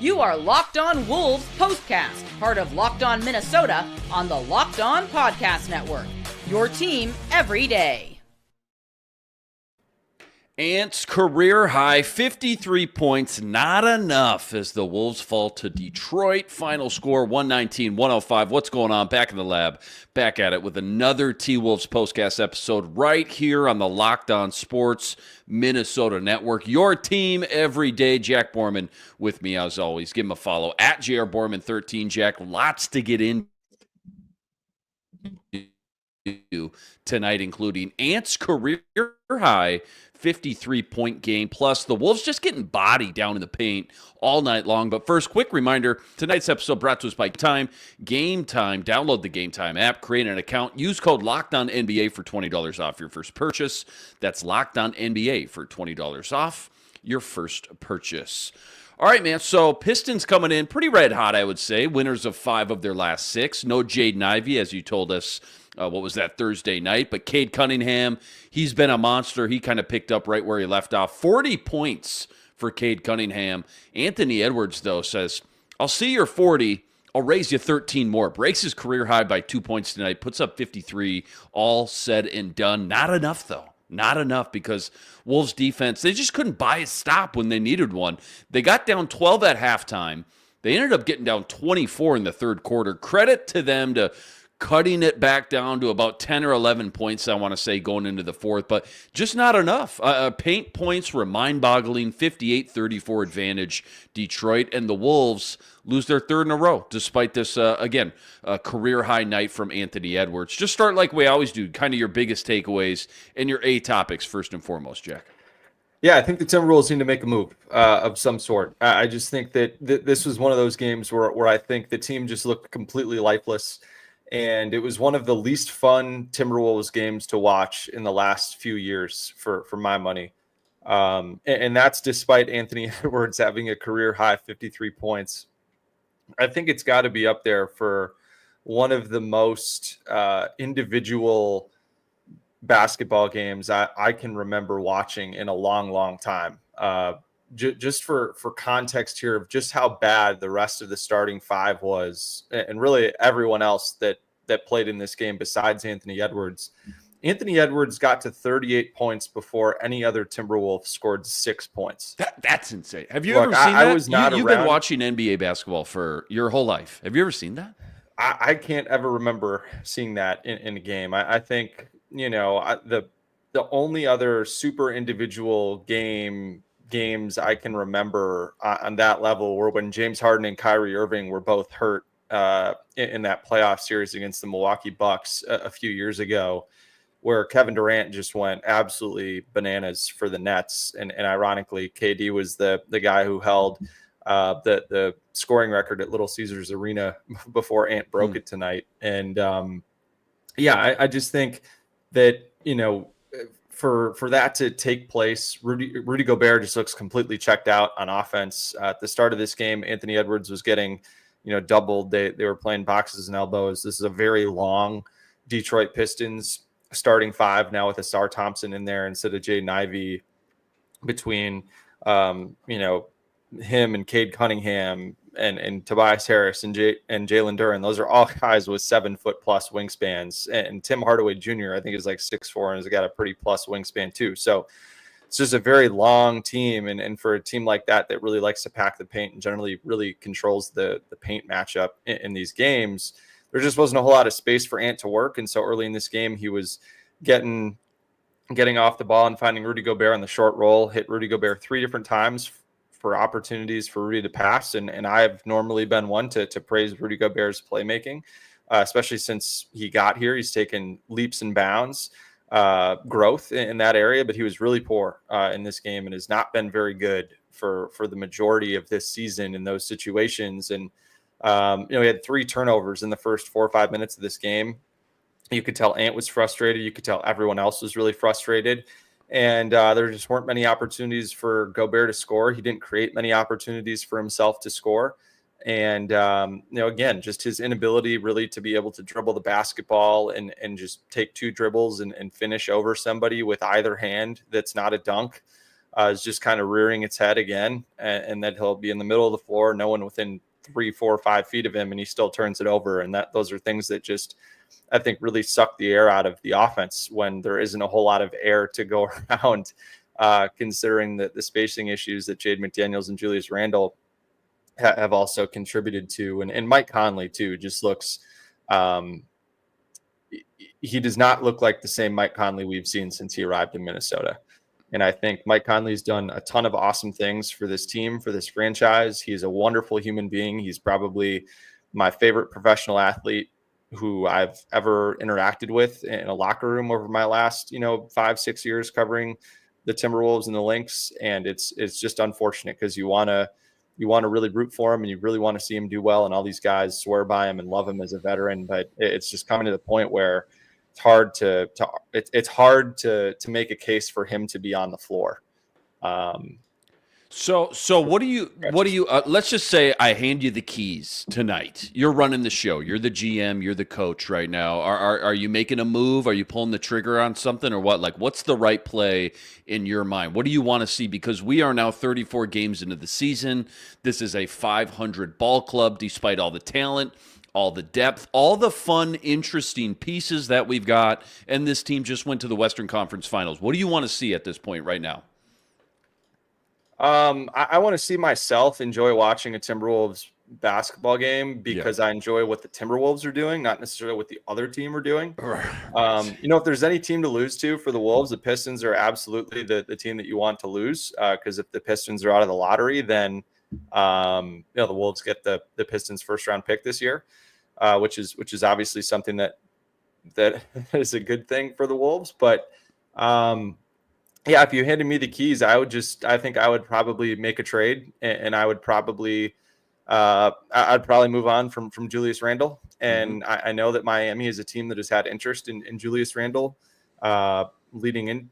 You are Locked On Wolves POSTCAST, part of Locked On Minnesota on the Locked On Podcast Network. Your team every day. Ants career high 53 points, not enough as the Wolves fall to Detroit. Final score 119-105. What's going on? Back in the lab, back at it with another T-Wolves Postcast episode right here on the Locked On Sports Minnesota Network. Your team every day. Jack Borman with me as always. Give him a follow at JRBorman13. Jack, lots to get into tonight, including Ants career high 53-point game, plus the Wolves just getting bodied down in the paint all night long. But first, quick reminder, tonight's episode brought to us by Game Time. Download the Game Time app, create an account, use code LOCKEDONNBA for $20 off your first purchase. That's LOCKEDONNBA for $20 off your first purchase. All right, man, so Pistons coming in pretty red hot, I would say. Winners of 5 of their last 6. No Jaden Ivey, as you told us. What was that, Thursday night? But Cade Cunningham, he's been a monster. He kind of picked up right where he left off. 40 points for Cade Cunningham. Anthony Edwards, though, says, I'll see your 40. I'll raise you 13 more. Breaks his career high by 2 points tonight. Puts up 53. All said and done. Not enough, though. Not enough because Wolves defense, they just couldn't buy a stop when they needed one. They got down 12 at halftime. They ended up getting down 24 in the third quarter. Credit to them to cutting it back down to about 10 or 11 points, I want to say, going into the fourth, but just not enough. Paint points were mind-boggling, 58-34 advantage, Detroit, and the Wolves lose their third in a row, despite this, again, career-high night from Anthony Edwards. Just start like we always do, kind of your biggest takeaways and your A topics first and foremost, Jack. Yeah, I think the Timberwolves need to make a move of some sort. I just think that this was one of those games where I think the team just looked completely lifeless. And it was one of the least fun Timberwolves games to watch in the last few years for my money. And that's despite Anthony Edwards having a career high 53 points. I think it's got to be up there for one of the most individual basketball games I can remember watching in a long, long time. Just for context here of just how bad the rest of the starting 5 was, and really everyone else that played in this game besides Anthony Edwards. Anthony Edwards got to 38 points before any other Timberwolf scored 6 points. That's insane. Have you ever seen that? I was not You've around. been watching NBA basketball for your whole life. Have you ever seen that? I can't ever remember seeing that in a game. I think, the only other super individual games I can remember on that level were when James Harden and Kyrie Irving were both hurt in that playoff series against the Milwaukee Bucks a few years ago, where Kevin Durant just went absolutely bananas for the Nets. And ironically, KD was the guy who held the scoring record at Little Caesars Arena before Ant broke it tonight. And I just think that, for that to take place, Rudy Gobert just looks completely checked out on offense. At the start of this game, Anthony Edwards was getting, doubled. They were playing boxes and elbows. This is a very long Detroit Pistons starting 5 now with Asar Thompson in there instead of Jaden Ivey between, him and Cade Cunningham and Tobias Harris and Jalen Duren. Those are all guys with 7-foot plus wingspans. And Tim Hardaway Jr., I think, is like 6'4" and has got a pretty plus wingspan too. So it's just a very long team. And for a team like that really likes to pack the paint and generally really controls the paint matchup in these games, there just wasn't a whole lot of space for Ant to work. And so early in this game, he was getting off the ball and finding Rudy Gobert on the short roll, hit Rudy Gobert 3 different times for opportunities for Rudy to pass. And I've normally been one to praise Rudy Gobert's playmaking, especially since he got here. He's taken leaps and bounds growth in that area, but he was really poor in this game and has not been very good for the majority of this season in those situations. And, he had 3 turnovers in the first 4 or 5 minutes of this game. You could tell Ant was frustrated. You could tell everyone else was really frustrated. And there just weren't many opportunities for Gobert to score. He didn't create many opportunities for himself to score. And, again, just his inability really to be able to dribble the basketball and just take 2 dribbles and finish over somebody with either hand that's not a dunk is just kind of rearing its head again, and that he'll be in the middle of the floor, no one within 3, 4, 5 feet of him, and he still turns it over. And those are things that just, I think, really suck the air out of the offense when there isn't a whole lot of air to go around, considering the spacing issues that Jaden McDaniels and Julius Randle have also contributed to. And Mike Conley, too, just looks he does not look like the same Mike Conley we've seen since he arrived in Minnesota. And I think Mike Conley's done a ton of awesome things for this team, for this franchise. He's a wonderful human being. He's probably my favorite professional athlete who I've ever interacted with in a locker room over my last, 5-6 years covering the Timberwolves and the Lynx. And it's just unfortunate because you want to really root for him and you really want to see him do well. And all these guys swear by him and love him as a veteran, but it's just coming to the point where it's hard to make a case for him to be on the floor. So what do you let's just say I hand you the keys tonight. You're running the show. You're the GM. You're the coach right now. Are you making a move? Are you pulling the trigger on something or what? Like, what's the right play in your mind? What do you want to see? Because we are now 34 games into the season. This is a 500 ball club, despite all the talent, all the depth, all the fun, interesting pieces that we've got. And this team just went to the Western Conference Finals. What do you want to see at this point right now? I want to see myself enjoy watching a Timberwolves basketball game because I enjoy what the Timberwolves are doing, not necessarily what the other team are doing. If there's any team to lose to for the Wolves, the Pistons are absolutely the team that you want to lose. Because if the Pistons are out of the lottery, then the Wolves get the Pistons first round pick this year, which is obviously something that is a good thing for the Wolves. But if you handed me the keys, I think I would probably make a trade, and I would probably I'd probably move on from Julius Randle. And I know that Miami is a team that has had interest in Julius Randle leading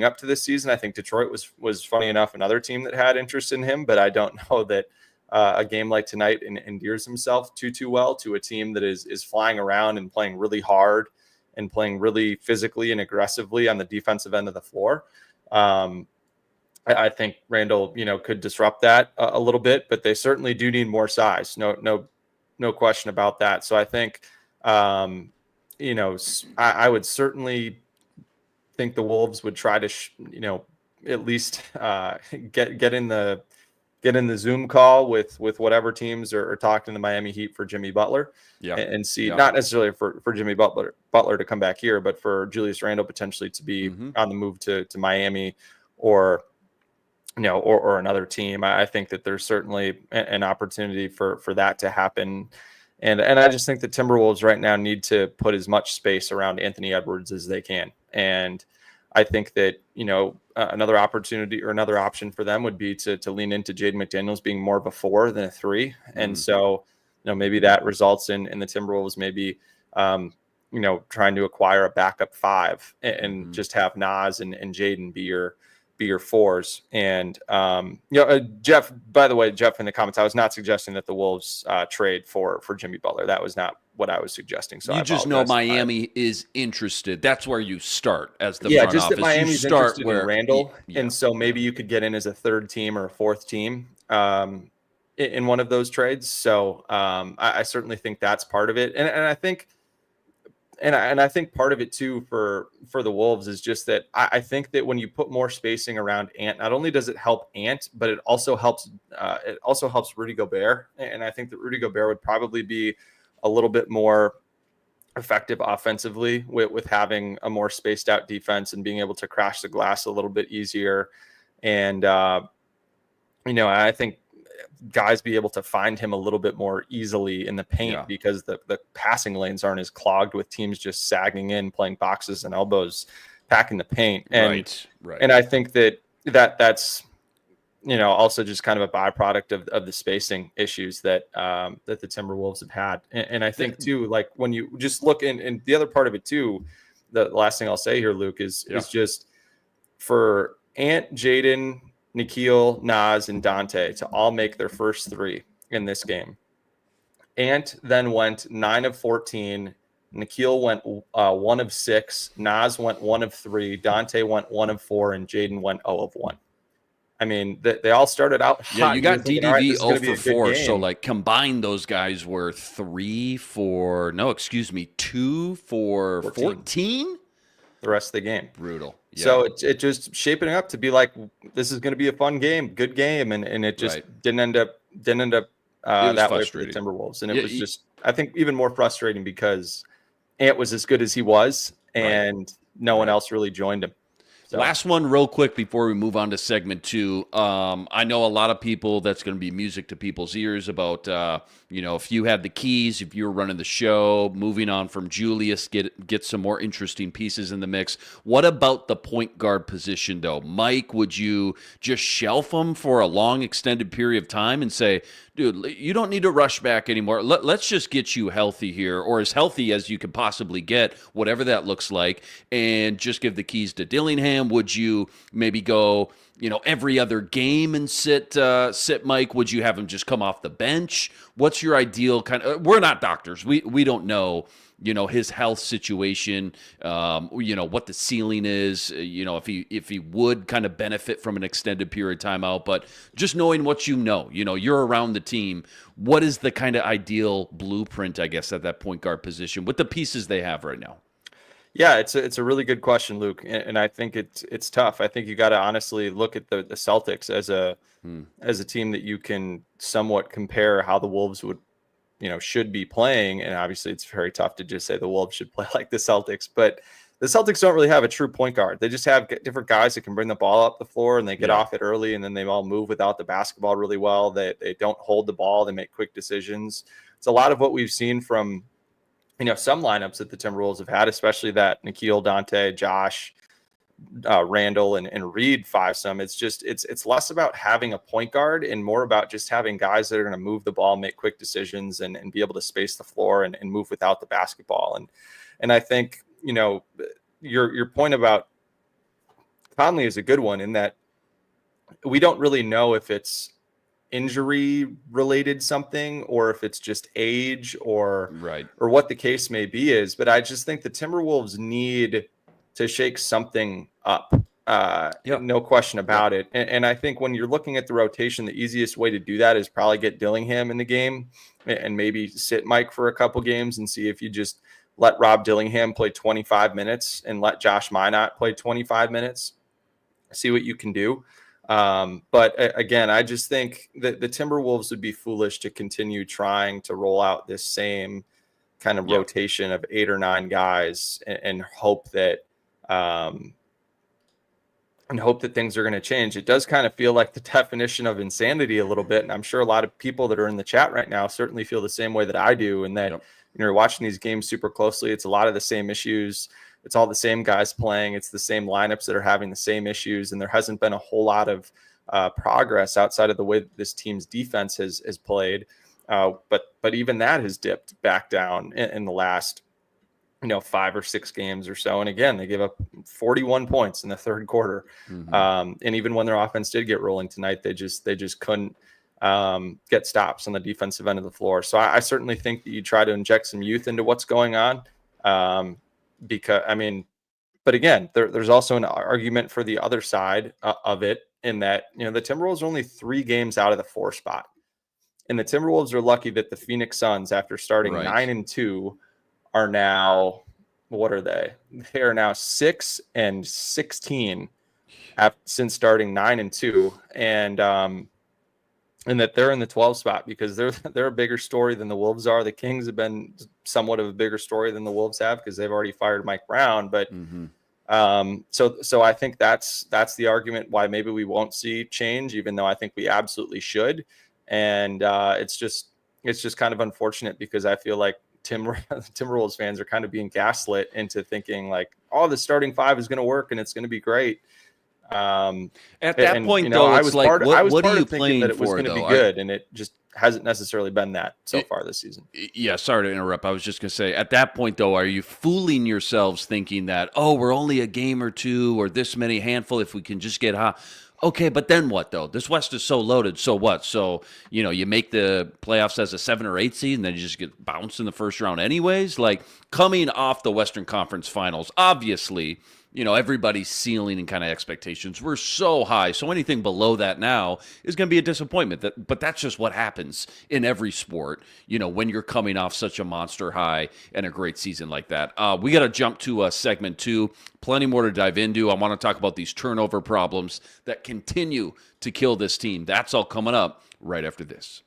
up to this season. I think Detroit was funny enough another team that had interest in him, but I don't know that a game like tonight endears himself too well to a team that is flying around and playing really hard and playing really physically and aggressively on the defensive end of the floor. I think Randall, could disrupt that a little bit, but they certainly do need more size. No question about that. So I think, I would certainly think the Wolves would try to, at least get in the Zoom call with whatever teams are talking to the Miami Heat for Jimmy Butler, and see not necessarily for Jimmy Butler to come back here, but for Julius Randle potentially to be on the move to Miami or another team. I think that there's certainly an opportunity for that to happen. And I just think the Timberwolves right now need to put as much space around Anthony Edwards as they can. And I think that, another opportunity or another option for them would be to lean into Jaden McDaniels being more of a 4 than a 3. And so, maybe that results in the Timberwolves maybe, trying to acquire a backup 5 and just have Nas and Jaden be your 4s. And, Jeff, by the way, Jeff, in the comments, I was not suggesting that the Wolves trade for Jimmy Butler. That was not what I was suggesting. So you just know Miami is interested. That's where you start as the front just office. That Miami's interested in Randall. Yeah. And so maybe you could get in as a 3rd team or a 4th team in one of those trades. So I certainly think that's part of it. And I think, and I think part of it too for the Wolves is just that I think that when you put more spacing around Ant, not only does it help Ant, but it also helps Rudy Gobert. And I think that Rudy Gobert would probably be a little bit more effective offensively with having a more spaced out defense and being able to crash the glass a little bit easier. And I think guys be able to find him a little bit more easily in the paint because the passing lanes aren't as clogged with teams just sagging in, playing boxes and elbows, packing the paint. And, right. And I think that's, also just kind of a byproduct of the spacing issues that the Timberwolves have had. And I think too, like when you just look and the other part of it too, the last thing I'll say here, Luke, is just for Ant, Jaden, Nikhil, Nas, and Dante to all make their first 3 in this game. Ant then went 9 of 14. Nikhil went 1 of 6. Nas went 1 of 3. Dante went 1 of 4, and Jaden went 0 of 1. I mean, they all started out hot. Yeah, you got thinking, all right, DDV this is gonna 0 be a for good 4. game. So, like, combined, those guys were 2 for 14? The rest of the game. Brutal. Yeah. So it just shaping up to be like, this is going to be a fun game, good game, and it just didn't end up that way for the Timberwolves, and it was just, I think, even more frustrating because Ant was as good as he was, and no one else really joined him. So. Last one real quick before we move on to segment 2. I know a lot of people, that's going to be music to people's ears about, if you had the keys, if you were running the show, moving on from Julius, get some more interesting pieces in the mix. What about the point guard position, though? Mike, would you just shelf him for a long, extended period of time and say, dude, you don't need to rush back anymore. Let's just get you healthy here, or as healthy as you could possibly get, whatever that looks like, and just give the keys to Dillingham? Would you maybe go, every other game and sit Mike? Would you have him just come off the bench? What's your ideal kind of? We're not doctors. We don't know, his health situation, what the ceiling is, if he would kind of benefit from an extended period of time out. But just knowing what you're around the team, what is the kind of ideal blueprint, I guess, at that point guard position with the pieces they have right now? Yeah, it's a really good question, Luke, and I think it's tough. I think you got to honestly look at the Celtics as a team that you can somewhat compare how the Wolves would, should be playing. And obviously, it's very tough to just say the Wolves should play like the Celtics, but the Celtics don't really have a true point guard. They just have different guys that can bring the ball up the floor, and they get off it early, and then they all move without the basketball really well. They don't hold the ball. They make quick decisions. It's a lot of what we've seen from some lineups that the Timberwolves have had, especially that Nikhil, Dante, Josh, Randall, and Reed fivesome. It's just it's less about having a point guard and more about just having guys that are going to move the ball, make quick decisions, and be able to space the floor and move without the basketball. And I think your point about Conley is a good one in that we don't really know if it's injury related something or if it's just age or what the case may be is, but I just think the Timberwolves need to shake something up. No question about it. And I think when you're looking at the rotation, the easiest way to do that is probably get Dillingham in the game and maybe sit Mike for a couple games and see if you just let Rob Dillingham play 25 minutes and let Josh Minot play 25 minutes, see what you can do. But again, I just think that the Timberwolves would be foolish to continue trying to roll out this same kind of rotation of 8 or 9 guys and hope that things are going to change. It does kind of feel like the definition of insanity a little bit. And I'm sure a lot of people that are in the chat right now certainly feel the same way that I do. And that, you're watching these games super closely. It's a lot of the same issues. It's all the same guys playing. It's the same lineups that are having the same issues. And there hasn't been a whole lot of progress outside of the way that this team's defense has played. But even that has dipped back down in the last, 5 or 6 games or so. And again, they gave up 41 points in the third quarter. And even when their offense did get rolling tonight, they just couldn't get stops on the defensive end of the floor. So I certainly think that you try to inject some youth into what's going on. But again, there's also an argument for the other side of it in that, the Timberwolves are only 3 games out of the 4 spot. And the Timberwolves are lucky that the Phoenix Suns, after starting 9-2, are now, what are they? They are now 6-16 since starting 9-2. And that they're in the 12 spot because they're a bigger story than the Wolves are. The Kings have been somewhat of a bigger story than the Wolves have because they've already fired Mike Brown. But so I think that's the argument why maybe we won't see change, even though I think we absolutely should. And it's just kind of unfortunate because I feel like Timberwolves fans are kind of being gaslit into thinking like, oh, the starting 5 is going to work and it's going to be great. At that point, though, I was like, what are you thinking playing that it was for, going to be though? good, and it just hasn't necessarily been that so far this season. Yeah, sorry to interrupt. I was just going to say, at that point, though, are you fooling yourselves thinking that, oh, we're only a game or 2 or this many handful if we can just get hot? Okay, but then what, though? This West is so loaded. So what? So, you make the playoffs as a 7 or 8 seed, and then you just get bounced in the first round anyways? Like, coming off the Western Conference Finals, obviously, everybody's ceiling and kind of expectations were so high. So anything below that now is going to be a disappointment. But that's just what happens in every sport, when you're coming off such a monster high and a great season like that. We got to jump to segment 2. Plenty more to dive into. I want to talk about these turnover problems that continue to kill this team. That's all coming up right after this.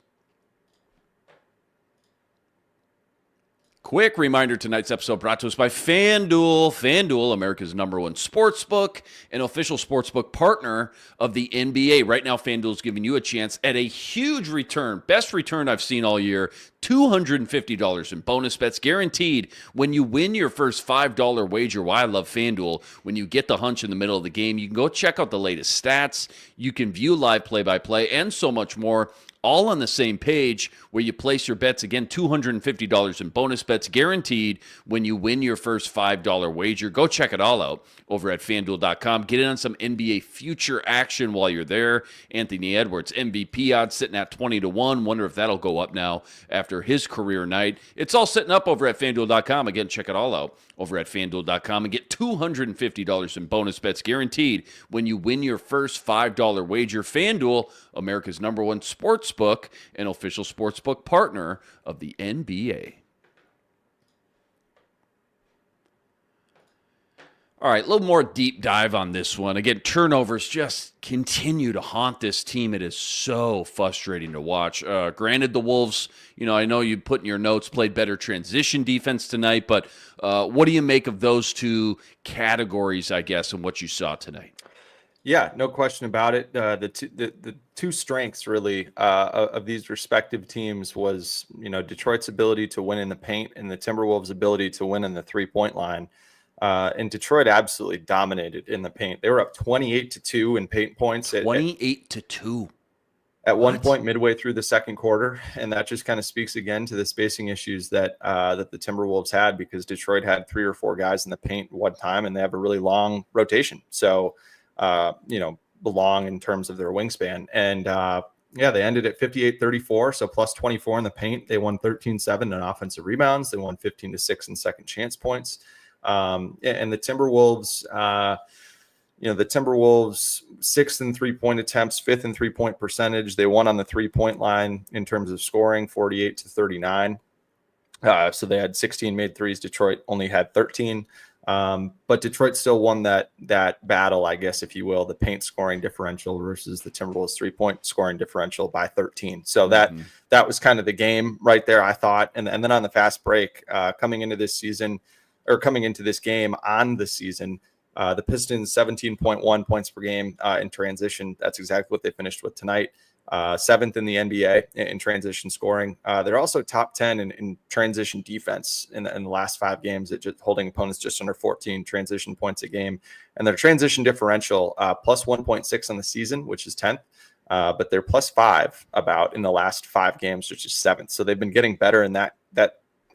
Quick reminder, tonight's episode brought to us by FanDuel. FanDuel, America's #1 sportsbook, an official sportsbook partner of the NBA. Right now, FanDuel is giving you a chance at a huge return, best return I've seen all year, $250 in bonus bets guaranteed when you win your first $5 wager. Why I love FanDuel. When you get the hunch in the middle of the game, you can go check out the latest stats. You can view live play-by-play and so much more, all on the same page where you place your bets. Again, $250 in bonus bets guaranteed when you win your first $5 wager. Go check it all out over at FanDuel.com. Get in on some NBA future action while you're there. Anthony Edwards, MVP odds sitting at 20-1. Wonder if that'll go up now after his career night. It's all sitting up over at FanDuel.com. Again, check it all out over at FanDuel.com and get $250 in bonus bets guaranteed when you win your first $5 wager. FanDuel, America's #1 sportsbook, an official sportsbook partner of the NBA. All right, a little more deep dive on this one. Again, turnovers just continue to haunt this team. It is so frustrating to watch. Granted, the Wolves, I know you put in your notes, played better transition defense tonight, but what do you make of those two categories, I guess, and what you saw tonight? Yeah, no question about it. The two strengths really of these respective teams was, Detroit's ability to win in the paint and the Timberwolves' ability to win in the 3-point line. And Detroit absolutely dominated in the paint. They were up 28-2 in paint points. 28-2. At one point midway through the second quarter, and that just kind of speaks again to the spacing issues that the Timberwolves had, because Detroit had 3 or 4 guys in the paint one time, and they have a really long rotation. So, long in terms of their wingspan. And they ended at 58-34, so plus 24 in the paint. They won 13-7 in offensive rebounds. They won 15-6 in second chance points. And the Timberwolves, the Timberwolves 6th in 3-point attempts, 5th in 3-point percentage. They won on the 3-point line in terms of scoring, 48-39. So they had 16 made threes. Detroit only had 13. But Detroit still won that battle, I guess, if you will, the paint scoring differential versus the Timberwolves 3-point scoring differential by 13. So that was kind of the game right there, I thought. And then on the fast break, coming into this game on the season, the Pistons 17.1 points per game in transition. That's exactly what they finished with tonight. 7th in the NBA in transition scoring. They're also top 10 in transition defense in the last 5 games, at just holding opponents just under 14 transition points a game. And their transition differential plus 1.6 on the season, which is 10th. But they're plus 5 about in the last 5 games, which is 7th. So they've been getting better in that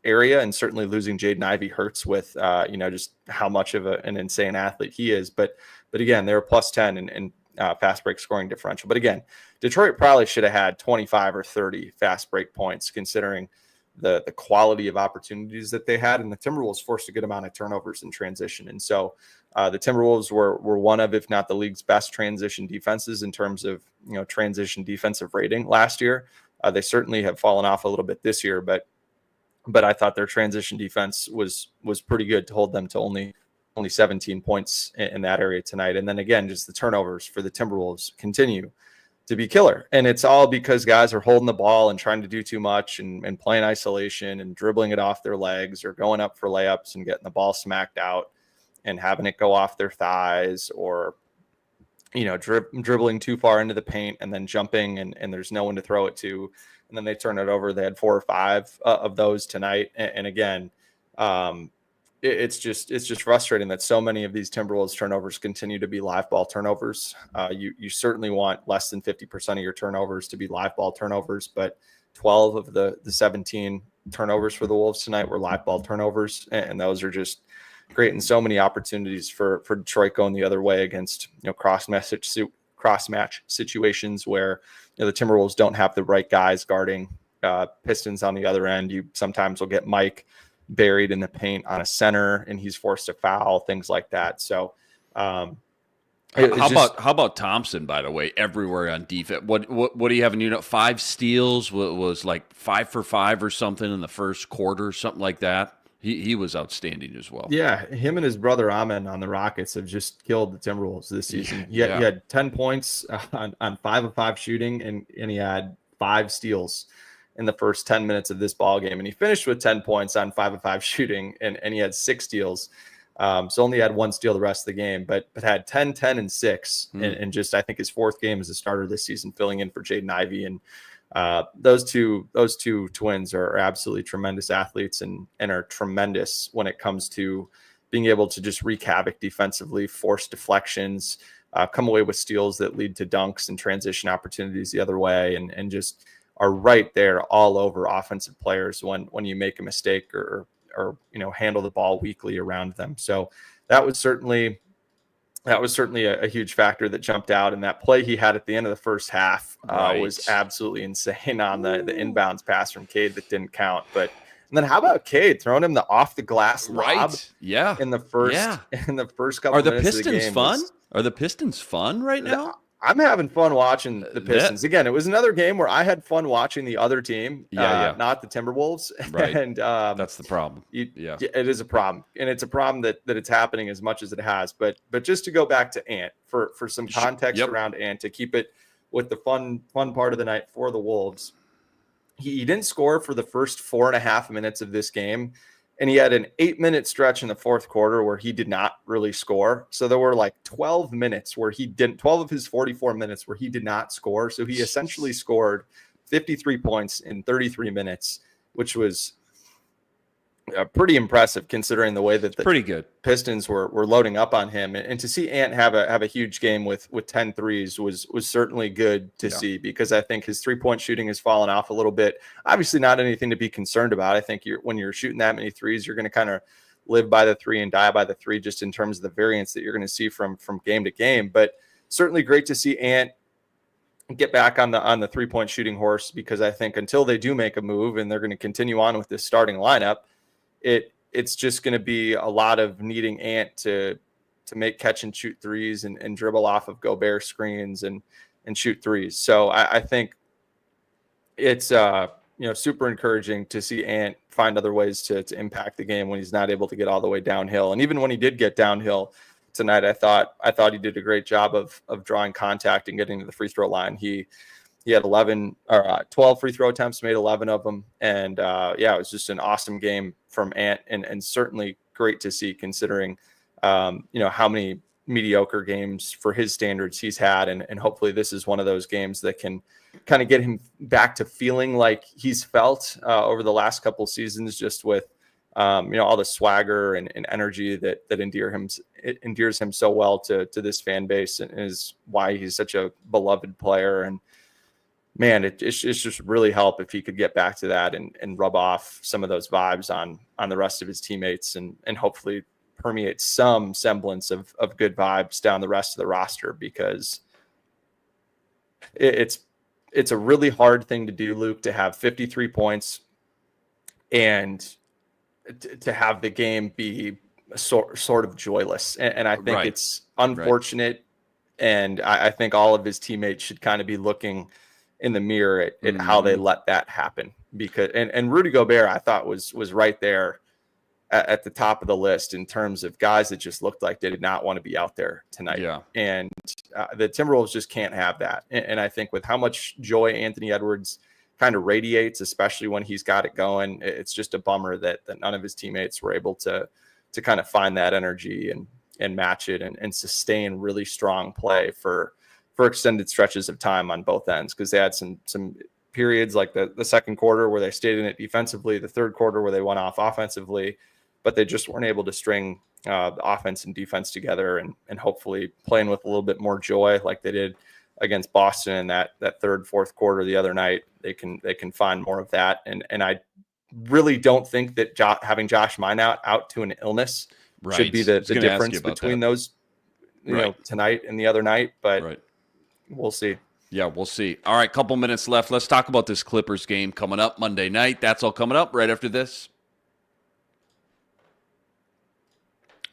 area, and certainly losing Jaden Ivey hurts with just how much of an insane athlete he is. But again, they were plus 10 in fast break scoring differential. But again, Detroit probably should have had 25 or 30 fast break points, considering the quality of opportunities that they had. And the Timberwolves forced a good amount of turnovers in transition. And so the Timberwolves were one of, if not the league's best transition defenses in terms of transition defensive rating last year. They certainly have fallen off a little bit this year, but I thought their transition defense was pretty good to hold them to only 17 points in that area tonight. And then again, just the turnovers for the Timberwolves continue to be killer. And it's all because guys are holding the ball and trying to do too much and playing isolation and dribbling it off their legs, or going up for layups and getting the ball smacked out and having it go off their thighs, or dribbling too far into the paint and then jumping and there's no one to throw it to, and then they turn it over. They had 4 or 5 of those tonight. And again, it's just frustrating that so many of these Timberwolves turnovers continue to be live ball turnovers. You certainly want less than 50% of your turnovers to be live ball turnovers, but 12 of the 17 turnovers for the Wolves tonight were live ball turnovers, and those are just creating so many opportunities for Detroit going the other way against cross match situations where the Timberwolves don't have the right guys guarding Pistons on the other end. You sometimes will get Mike buried in the paint on a center and he's forced to foul, things like that. So How about Thompson, by the way, everywhere on defense? What do you have in unit? 5 steals, was like 5 for 5 or something in the first quarter, something like that. He was outstanding as well. Yeah, him and his brother Inman on the Rockets have just killed the Timberwolves this season. He had 10 points on 5 of 5 shooting, and he had 5 steals in the first 10 minutes of this ball game. And he finished with 10 points on 5 of 5 shooting, and he had 6 steals. So only had 1 steal the rest of the game, but had 10, 10, and 6, and just I think his 4th game as a starter this season, filling in for Jaden Ivey. And those two twins are absolutely tremendous athletes and are tremendous when it comes to being able to just wreak havoc defensively, force deflections, come away with steals that lead to dunks and transition opportunities the other way, and just are right there all over offensive players when you make a mistake or handle the ball weakly around them. So that was certainly a huge factor that jumped out. And that play he had at the end of the first half was absolutely insane on the inbounds pass from Cade that didn't count. But and then how about Cade throwing him the off the glass lob? Yeah, in the first couple. Are the minutes Pistons of the game fun? Are the Pistons fun right now? I'm having fun watching the Pistons. Again, it was another game where I had fun watching the other team, not the Timberwolves. Right. And that's the problem. It is a problem. And it's a problem that it's happening as much as it has. But just to go back to Ant, for some context around Ant, to keep it with the fun part of the night for the Wolves, he didn't score for the first 4.5 minutes of this game. And he had an 8-minute stretch in the fourth quarter where he did not really score. So there were like 12 minutes where 12 of his 44 minutes where he did not score. So he essentially scored 53 points in 33 minutes, which was pretty impressive considering the way that the Pistons were loading up on him. And to see Ant have a huge game with 10 threes was certainly good to see, because I think his 3-point shooting has fallen off a little bit. Obviously not anything to be concerned about. I think when you're shooting that many threes, you're going to kind of live by the 3 and die by the 3, just in terms of the variance that you're going to see from game to game. But certainly great to see Ant get back on the 3-point shooting horse, because I think until they do make a move and they're going to continue on with this starting lineup, it's just going to be a lot of needing Ant to make catch and shoot threes and dribble off of Gobert screens and shoot threes. So I think it's super encouraging to see Ant find other ways to impact the game when he's not able to get all the way downhill. And even when he did get downhill tonight, I thought he did a great job of drawing contact and getting to the free throw line. He had 12 free throw attempts, made 11 of them. And it was just an awesome game from Ant, and certainly great to see, considering, how many mediocre games for his standards he's had. And hopefully this is one of those games that can kind of get him back to feeling like he's felt over the last couple seasons, just with, all the swagger and energy that endears him so well to this fan base, and is why he's such a beloved player. And man, it's just really help if he could get back to that and rub off some of those vibes on the rest of his teammates, and hopefully permeate some semblance of good vibes down the rest of the roster, because it's a really hard thing to do, Luke, to have 53 points and to have the game be sort of joyless. And I think it's unfortunate. And I think all of his teammates should kind of be looking in the mirror at how they let that happen, because and Rudy Gobert, I thought was right there at the top of the list in terms of guys that just looked like they did not want to be out there tonight. And the Timberwolves just can't have that. And I think with how much joy Anthony Edwards kind of radiates, especially when he's got it going, it's just a bummer that none of his teammates were able to kind of find that energy and match it and sustain really strong play for extended stretches of time on both ends, because they had some periods like the second quarter where they stayed in it defensively, the third quarter where they went off offensively, but they just weren't able to string the offense and defense together, and hopefully playing with a little bit more joy like they did against Boston in that third, fourth quarter the other night, they can find more of that. And I really don't think that having Josh Minot out to an illness should be the difference between those, tonight and the other night, but we'll see. Yeah, we'll see. All right, couple minutes left. Let's talk about this Clippers game coming up Monday night. That's all coming up right after this.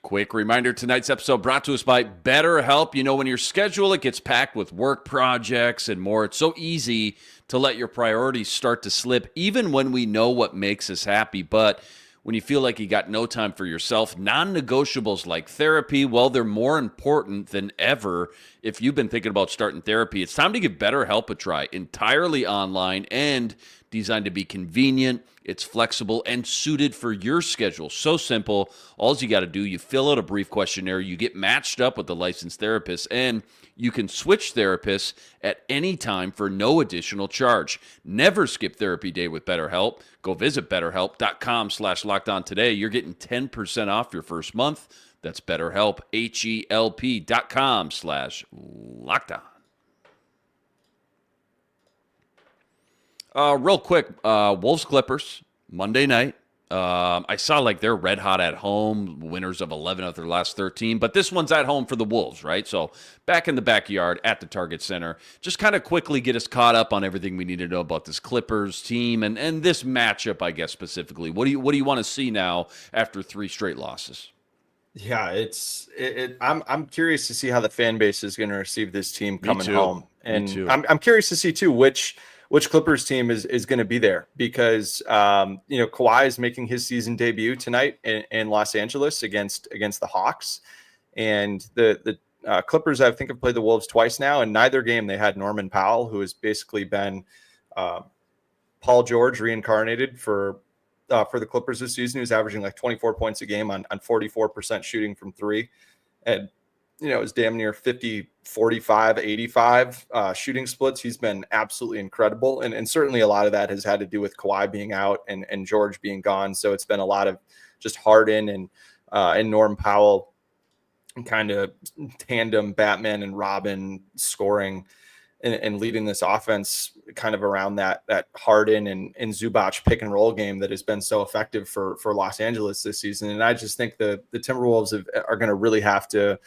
Quick reminder, tonight's episode brought to us by BetterHelp. You know, when your schedule, it gets packed with work projects and more, it's so easy to let your priorities start to slip, even when we know what makes us happy. But when you feel like you got no time for yourself, non-negotiables like therapy, well, they're more important than ever. If you've been thinking about starting therapy, it's time to give BetterHelp a try. Entirely online and designed to be convenient. It's flexible and suited for your schedule. So simple. All you got to do, you fill out a brief questionnaire, you get matched up with a licensed therapist, and you can switch therapists at any time for no additional charge. Never skip therapy day with BetterHelp. Go visit BetterHelp.com/lockedon today. You're getting 10% off your first month. That's BetterHelp, HELP.com/lockedon. Real quick, Wolves Clippers, Monday night. I saw like they're red hot at home, winners of 11 of their last 13, but this one's at home for the Wolves, right? So back in the backyard at the Target Center. Just kind of quickly get us caught up on everything we need to know about this Clippers team and this matchup, I guess, specifically. What do you want to see now after 3 straight losses? Yeah, I'm curious to see how the fan base is going to receive this team coming home, and I'm curious to see too which Clippers team is going to be there, because Kawhi is making his season debut tonight in Los Angeles against the Hawks, and the Clippers I think have played the Wolves twice now, and neither game they had Norman Powell, who has basically been Paul George reincarnated for the Clippers this season. He was averaging like 24 points a game on 44% shooting from 3, and it was damn near 50, 45, 85 shooting splits. He's been absolutely incredible. And certainly a lot of that has had to do with Kawhi being out and George being gone. So it's been a lot of just Harden and Norm Powell kind of tandem Batman and Robin scoring and leading this offense kind of around that Harden and Zubac pick and roll game that has been so effective for Los Angeles this season. And I just think the Timberwolves are going to really have to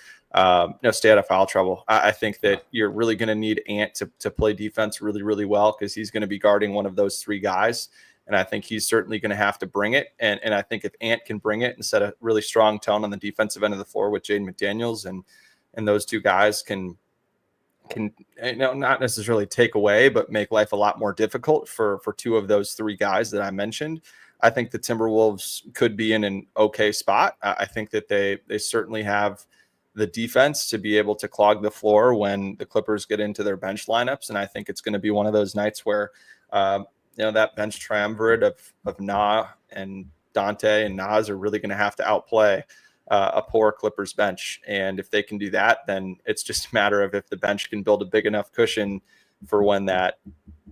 stay out of foul trouble. I think that you're really going to need Ant to play defense really, really well, because he's going to be guarding one of those 3 guys. And I think he's certainly going to have to bring it. And I think if Ant can bring it and set a really strong tone on the defensive end of the floor with Jaden McDaniels and those 2 guys can not necessarily take away, but make life a lot more difficult for 2 of those 3 guys that I mentioned, I think the Timberwolves could be in an okay spot. I think that they certainly have the defense to be able to clog the floor when the Clippers get into their bench lineups. And I think it's going to be one of those nights where, that bench triumvirate of Na and Dante and Nas are really going to have to outplay a poor Clippers bench. And if they can do that, then it's just a matter of if the bench can build a big enough cushion for when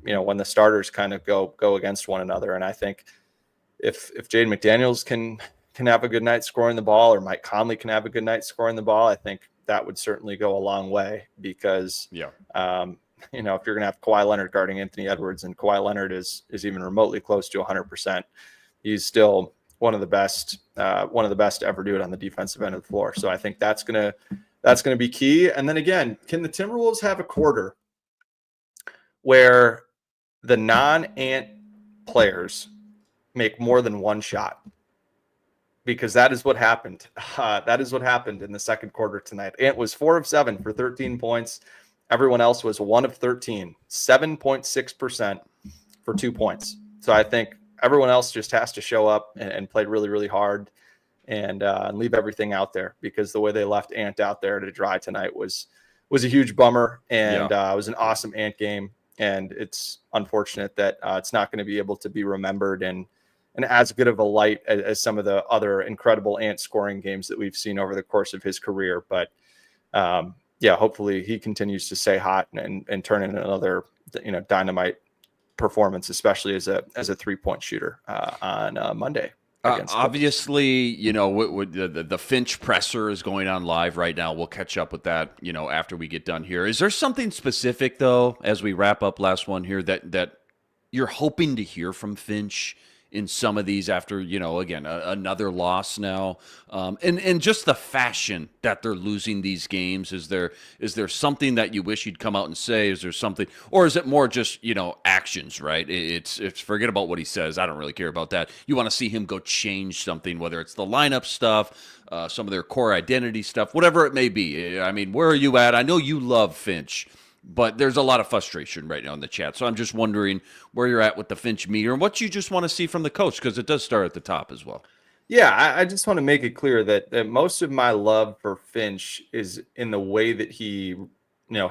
when the starters kind of go against one another. And I think if Jaden McDaniels can have a good night scoring the ball, or Mike Conley can have a good night scoring the ball, I think that would certainly go a long way, because, if you're going to have Kawhi Leonard guarding Anthony Edwards, and Kawhi Leonard is even remotely close to 100%, he's still one of the best to ever do it on the defensive end of the floor. So I think that's going to be key. And then again, can the Timberwolves have a quarter where the non-Ant players make more than 1 shot? Because that is what happened. That is what happened in the second quarter tonight. Ant was 4 of 7 for 13 points. Everyone else was 1 of 13, 7.6% for 2 points. So I think everyone else just has to show up and play really, really hard and leave everything out there, because the way they left Ant out there to dry tonight was a huge bummer. And it was an awesome Ant game. And it's unfortunate that it's not going to be able to be remembered and as good of a light as some of the other incredible Ant scoring games that we've seen over the course of his career. But hopefully he continues to stay hot and turn in another, dynamite performance, especially as a 3-point shooter on Monday. Obviously, the Finch presser is going on live right now. We'll catch up with that, after we get done here. Is there something specific, though, as we wrap up last one here, that you're hoping to hear from Finch in some of these after, again, another loss now. And just the fashion that they're losing these games. Is there something that you wish you'd come out and say? Is there something, or is it more just, actions, right? It's forget about what he says. I don't really care about that. You want to see him go change something, whether it's the lineup stuff, some of their core identity stuff, whatever it may be. I mean, where are you at? I know you love Finch, but there's a lot of frustration right now in the chat. So I'm just wondering where you're at with the Finch meter and what you just want to see from the coach, because it does start at the top as well. Yeah, I just want to make it clear that most of my love for Finch is in the way that he,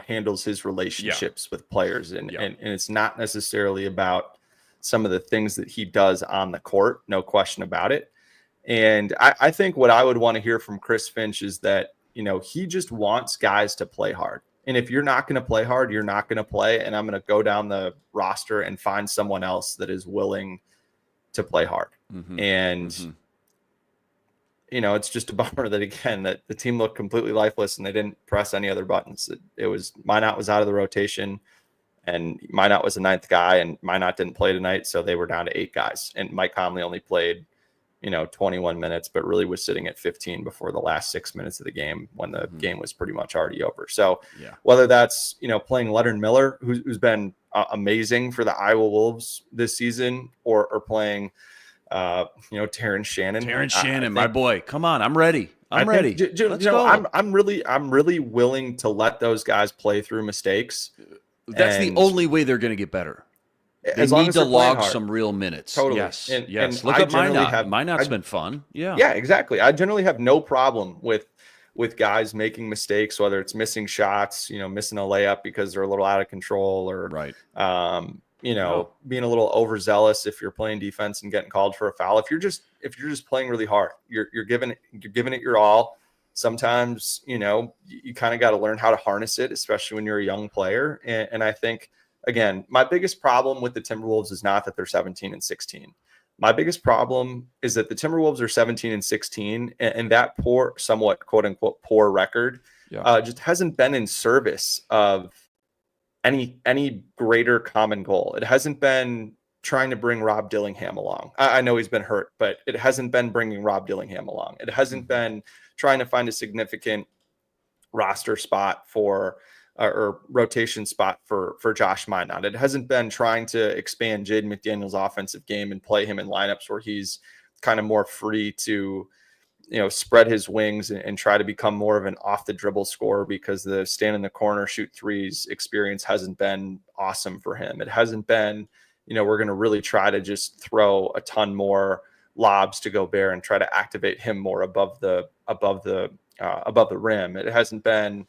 handles his relationships with players. And it's not necessarily about some of the things that he does on the court, no question about it. And I think what I would want to hear from Chris Finch is that, he just wants guys to play hard. And if you're not going to play hard, you're not going to play. And I'm going to go down the roster and find someone else that is willing to play hard. And, it's just a bummer that, again, that the team looked completely lifeless and they didn't press any other buttons. It was Minot was out of the rotation, and Minot was the 9th guy, and Minot didn't play tonight. So they were down to 8 guys. And Mike Conley only played 21 minutes, but really was sitting at 15 before the last 6 minutes of the game when the game was pretty much already over. So whether that's, playing Leonard Miller, who's been amazing for the Iowa Wolves this season, or playing, Terrence Shannon. Terrence Shannon, my boy. Come on. I'm ready. I'm ready. Let's go. I'm really willing to let those guys play through mistakes. That's the only way they're going to get better. They need to log some real minutes. Totally. Yes. And Look at Minot. Minot's been fun. Yeah, exactly. I generally have no problem with guys making mistakes, whether it's missing shots, missing a layup because they're a little out of control, or being a little overzealous if you're playing defense and getting called for a foul. If you're just playing really hard, you're giving it your all. Sometimes, you kind of got to learn how to harness it, especially when you're a young player. And I think, again, my biggest problem with the Timberwolves is not that they're 17-16. My biggest problem is that the Timberwolves are 17-16, and that poor, somewhat quote unquote poor record just hasn't been in service of any greater common goal. It hasn't been trying to bring Rob Dillingham along. I know he's been hurt, but it hasn't been bringing Rob Dillingham along. It hasn't been trying to find a significant roster spot for or rotation spot for Josh Minot. It hasn't been trying to expand Jaden McDaniel's offensive game and play him in lineups where he's kind of more free to, spread his wings and try to become more of an off the dribble scorer, because the stand in the corner, shoot threes experience hasn't been awesome for him. It hasn't been, we're going to really try to just throw a ton more lobs to Gobert and try to activate him more above the rim. It hasn't been,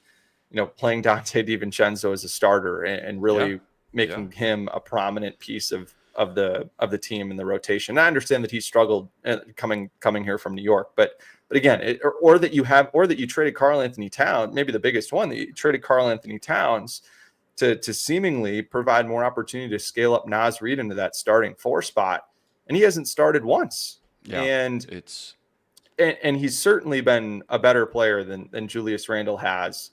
playing Dante DiVincenzo as a starter and really making him a prominent piece of the team in the rotation. I understand that he struggled coming here from New York, but again, or that you traded Karl Anthony Towns, maybe the biggest one, that you traded Karl Anthony Towns to seemingly provide more opportunity to scale up Naz Reid into that starting 4 spot, and he hasn't started once. And he's certainly been a better player than Julius Randle has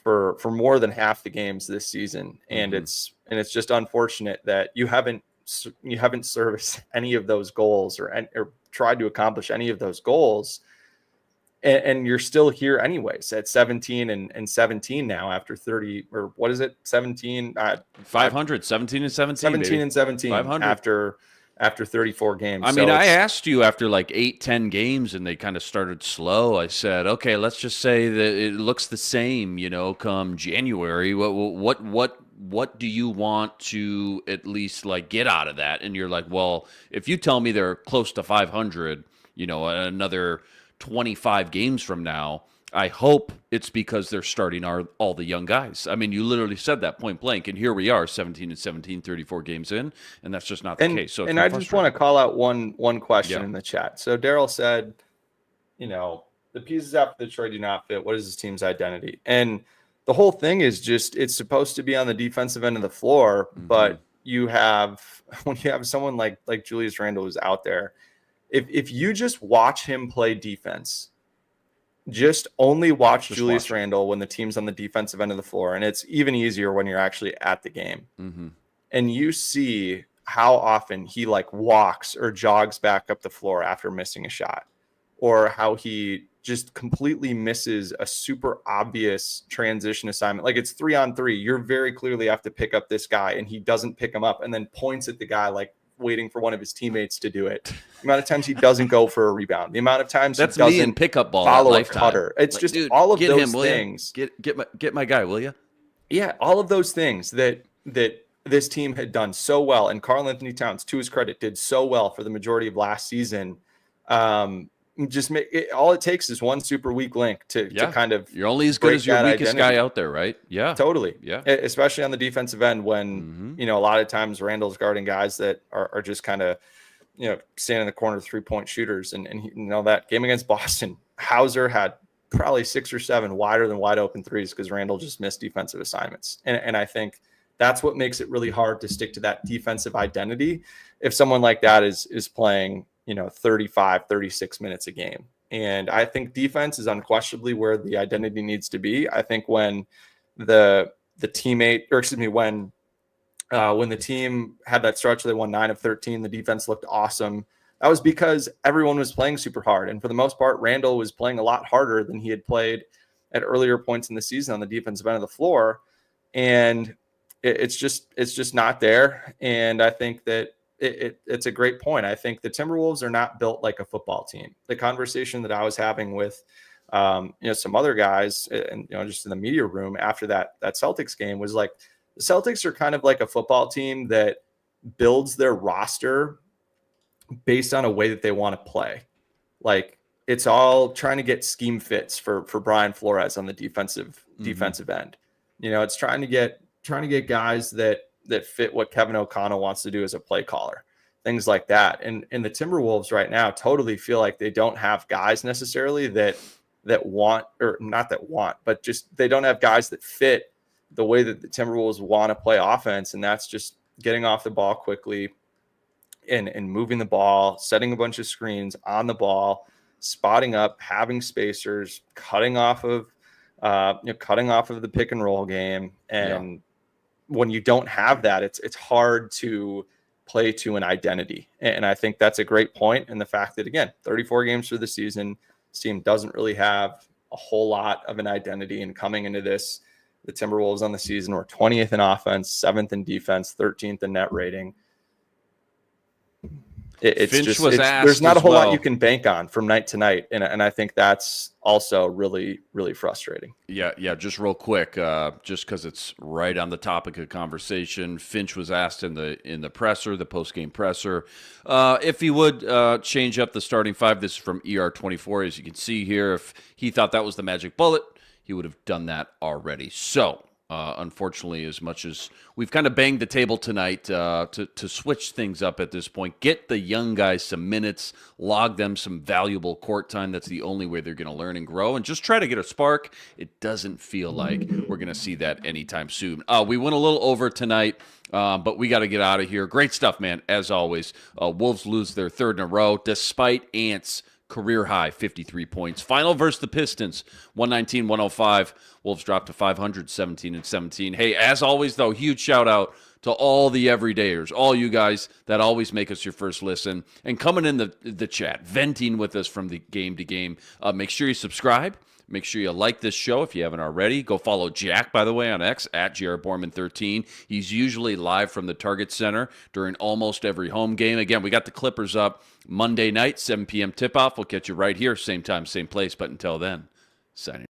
for more than half the games this season. And it's just unfortunate that you haven't serviced any of those goals or tried to accomplish any of those goals. And you're still here anyways at 17 and 17 now after 30, or what is it? 17, 500, 17 and 17, 17 baby. and 17 500. After 34 games. I mean, I asked you after like 8-10 games and they kind of started slow. I said, okay, let's just say that it looks the same, come January. What do you want to at least like get out of that? And you're like, well, if you tell me they're close to 500, another 25 games from now, I hope it's because they're starting all the young guys. I mean, you literally said that point blank, and here we are, 17 and 17, 34 games in, and that's just not the case. So, I just want to call out one question in the chat. So Daryl said, the pieces after the trade do not fit. What is this team's identity? And the whole thing is just, it's supposed to be on the defensive end of the floor, but when you have someone like Julius Randle who's out there, if you just watch him play defense. Just only watch Julius Randle when the team's on the defensive end of the floor. And it's even easier when you're actually at the game. And you see how often he like walks or jogs back up the floor after missing a shot, or how he just completely misses a super obvious transition assignment. Like it's 3-on-3. You're very clearly have to pick up this guy, and he doesn't pick him up and then points at the guy like waiting for one of his teammates to do it. The amount of times he doesn't go for a rebound. The amount of times that's he doesn't me in pickup ball follow a lifetime. cutter. It's like, just dude, all of get those him, things. Get my guy, will you? Yeah, all of those things that this team had done so well, and Karl Anthony Towns, to his credit, did so well for the majority of last season. Just make it, all it takes is one super weak link to kind of, you're only as good as your weakest identity. guy out there, right? Yeah, totally. Yeah, especially on the defensive end when a lot of times Randall's guarding guys that are just kind of standing in the corner 3-point shooters, and that game against Boston, Hauser had probably 6 or 7 wider than wide open threes because Randall just missed defensive assignments, and I think that's what makes it really hard to stick to that defensive identity if someone like that is playing 35, 36 minutes a game. And I think defense is unquestionably where the identity needs to be. I think when the team had that stretch where they won 9 of 13, the defense looked awesome. That was because everyone was playing super hard. And for the most part, Randall was playing a lot harder than he had played at earlier points in the season on the defensive end of the floor. And it's just not there. And I think that it's a great point. I think the Timberwolves are not built like a football team. The conversation that I was having with some other guys and just in the media room after that Celtics game was like, the Celtics are kind of like a football team that builds their roster based on a way that they want to play. Like it's all trying to get scheme fits for Brian Flores on the defensive end. It's trying to get guys that fit what Kevin O'Connell wants to do as a play caller, things like that. And the Timberwolves right now totally feel like they don't have guys necessarily that want, or not that want, but just they don't have guys that fit the way that the Timberwolves want to play offense. And that's just getting off the ball quickly and moving the ball, setting a bunch of screens on the ball, spotting up, having spacers, cutting off of the pick and roll game. And when you don't have that, it's hard to play to an identity. And I think that's a great point. And the fact that, again, 34 games for the season, this team doesn't really have a whole lot of an identity. And coming into this, the Timberwolves on the season were 20th in offense, 7th in defense, 13th in net rating. There's not a whole lot you can bank on from night to night. And I think that's also really, really frustrating. Yeah. Just real quick, just because it's right on the topic of conversation, Finch was asked in the presser, the post-game presser, if he would change up the starting 5. This is from ER24. As you can see here, if he thought that was the magic bullet, he would have done that already. So, unfortunately, as much as we've kind of banged the table tonight to switch things up at this point, get the young guys some minutes, log them some valuable court time. That's the only way they're going to learn and grow, and just try to get a spark. It doesn't feel like we're going to see that anytime soon. We went a little over tonight, but we got to get out of here. Great stuff, man, as always. Wolves lose their 3rd in a row, despite Ant's career high 53 points. Final versus the Pistons, 119-105. Wolves dropped to 500, 17-17. Hey, as always, though, huge shout out to all the everydayers, all you guys that always make us your first listen and coming in the chat, venting with us from the game to game. Make sure you subscribe. Make sure you like this show if you haven't already. Go follow Jack, by the way, on X, at JRBorman13. He's usually live from the Target Center during almost every home game. Again, we got the Clippers up Monday night, 7 p.m. tip-off. We'll catch you right here, same time, same place. But until then, signing